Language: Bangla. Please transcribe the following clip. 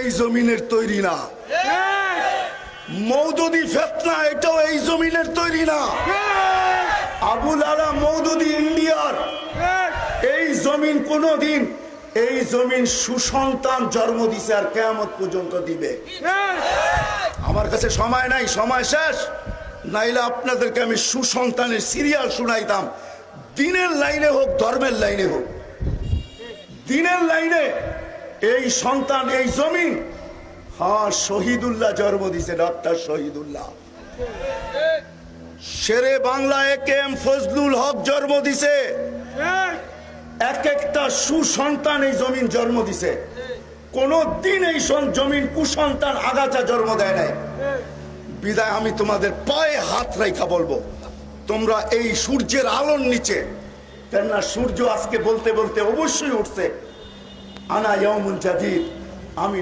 এই জমিনের তৈরি না, মওদুদি ফিতনা এটাও এই জমিনের তৈরি না। আবুল আলা মওদুদি ইন্ডিয়ার এই জমিন কোনদিন, এই জমিন সুসন্তান জন্ম দিছে আর কিয়ামত পর্যন্ত দিবে। আমার কাছে সময় নাই, সময় শেষ, নাইলে আপনাদেরকে আমি সুসন্তানের সিরিয়াল শুনাইতাম। দিনের লাইনে হোক, ধর্মের লাইনে হোক, দিনের লাইনে এই সন্তান, এই জমিন, হ্যাঁ শহীদুল্লাহ জন্ম দিছে, ডক্টর শহীদুল্লাহ। শেরে বাংলা একেএম ফজলুল হক জন্ম দিছে। এক একটা সুসন্তান এই জমিন জন্ম দিছে। কোন দিন এই জমিন কুসন্তান আগাছা জন্ম দেয় নাই। বিদায় আমি তোমাদের পায়ে হাত রাখা বলবো, তোমরা এই সূর্যের আলোর নিচে, কেননা সূর্য আজকে বলতে বলতে অবশ্যই উঠছে, আনা ইয়াউমুন জাদীদ, আমি